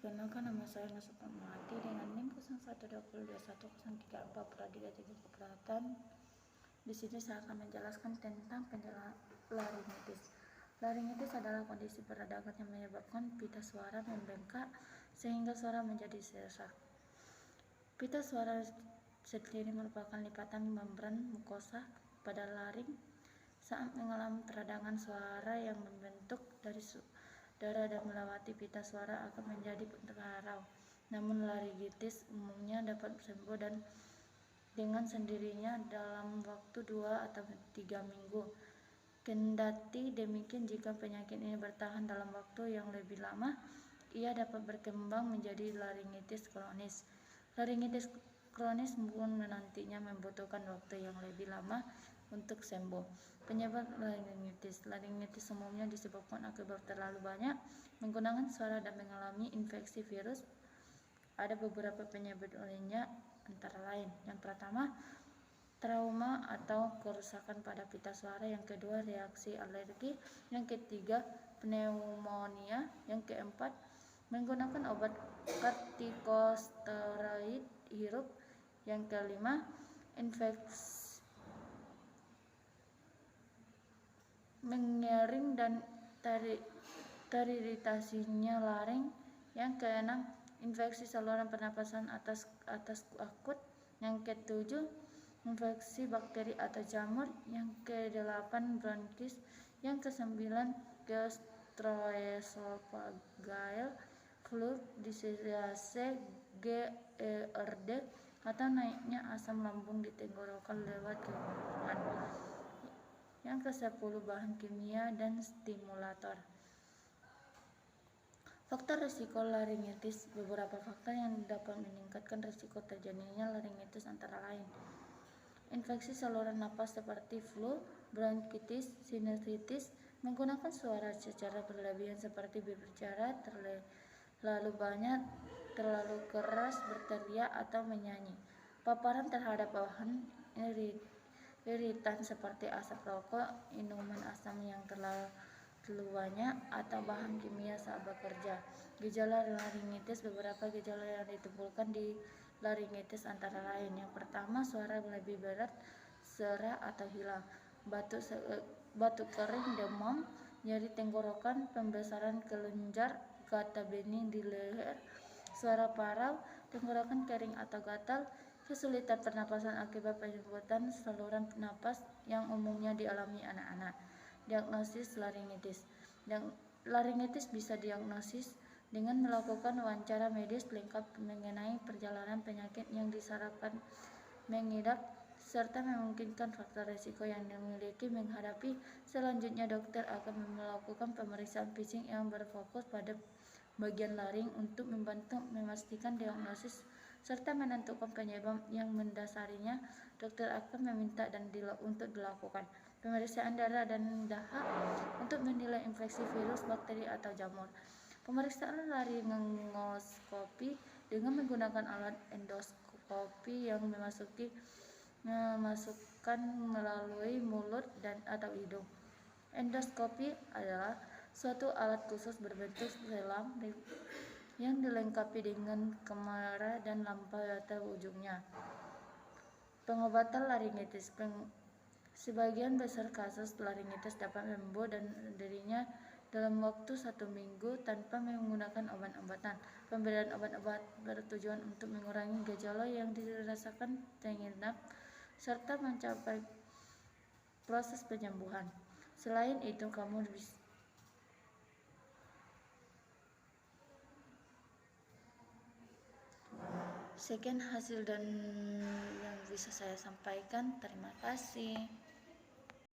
Perkenalkan, nama saya Nasuka Melati dengan NIM 0120210344 Pradila Teknik Keperawatan. Di sini saya akan menjelaskan tentang laringitis. Laringitis adalah kondisi peradangan yang menyebabkan pita suara membengkak sehingga suara menjadi sesak. Pita suara sendiri merupakan lipatan membran mukosa pada laring. Saat mengalami peradangan, suara yang membentuk dari darah dan melewati pita suara akan menjadi parau. Namun laringitis umumnya dapat sembuh dan dengan sendirinya dalam waktu 2 atau 3 minggu. Kendati demikian, jika penyakit ini bertahan dalam waktu yang lebih lama, ia dapat berkembang menjadi laringitis kronis. Laringitis kronis pun nantinya membutuhkan waktu yang lebih lama untuk sembuh. Penyebab laringitis. Laringitis umumnya disebabkan akibat terlalu banyak menggunakan suara dan mengalami infeksi virus. Ada beberapa penyebab lainnya, antara lain: yang pertama, trauma atau kerusakan pada pita suara; yang kedua, reaksi alergi; yang ketiga, pneumonia; yang keempat, menggunakan obat kortikosteroid hirup; yang kelima, infeksi mengering dan teriritasinya laring; yang keenam, infeksi saluran pernapasan atas akut; yang ketujuh, infeksi bakteri atau jamur; yang kedelapan, bronkis; yang kesembilan, gastroesophageal flu, diseriase GERD atau naiknya asam lambung di tenggorokan lewat kerongkongan; yang ke-10, bahan kimia dan stimulator. Faktor risiko laringitis. Beberapa faktor yang dapat meningkatkan risiko terjadinya laringitis antara lain: infeksi saluran napas seperti flu, bronkitis, sinusitis, menggunakan suara secara berlebihan seperti berbicara terlalu banyak, terlalu keras, berteriak atau menyanyi, paparan terhadap bahan iritan seperti asap rokok, minuman asam yang terlalu banyak, atau bahan kimia saat bekerja. Gejala laringitis. Beberapa gejala yang ditimbulkan di laringitis antara lain: yang pertama, suara lebih berat, serak atau hilang, batuk kering, demam, nyeri tenggorokan, pembesaran kelenjar getah bening di leher, suara parau, tenggorokan kering atau gatal, kesulitan pernapasan akibat penyumputan saluran napas yang umumnya dialami anak-anak. Diagnosis laringitis. Laringitis bisa diagnosis dengan melakukan wawancara medis lengkap mengenai perjalanan penyakit yang disarankan mengidap, serta memungkinkan faktor risiko yang dimiliki menghadapi. Selanjutnya, dokter akan melakukan pemeriksaan fisik yang berfokus pada bagian laring untuk membantu memastikan diagnosis serta menentukan penyebab yang mendasarinya. Dokter akan meminta untuk dilakukan pemeriksaan darah dan dahak untuk menilai infeksi virus, bakteri atau jamur. Pemeriksaan laringoskopi dengan menggunakan alat endoskopi yang memasukkan melalui mulut dan atau hidung. Endoskopi adalah suatu alat khusus berbentuk selam yang dilengkapi dengan kamera dan lampu pada ujungnya. Pengobatan laringitis. Sebagian besar kasus laringitis dapat sembuh dan sendirinya dalam waktu 1 minggu tanpa menggunakan obat-obatan. Pemberian obat-obat bertujuan untuk mengurangi gejala yang dirasakan penginap serta mencapai proses penyembuhan. Selain itu, sekian hasil dan yang bisa saya sampaikan. Terima kasih.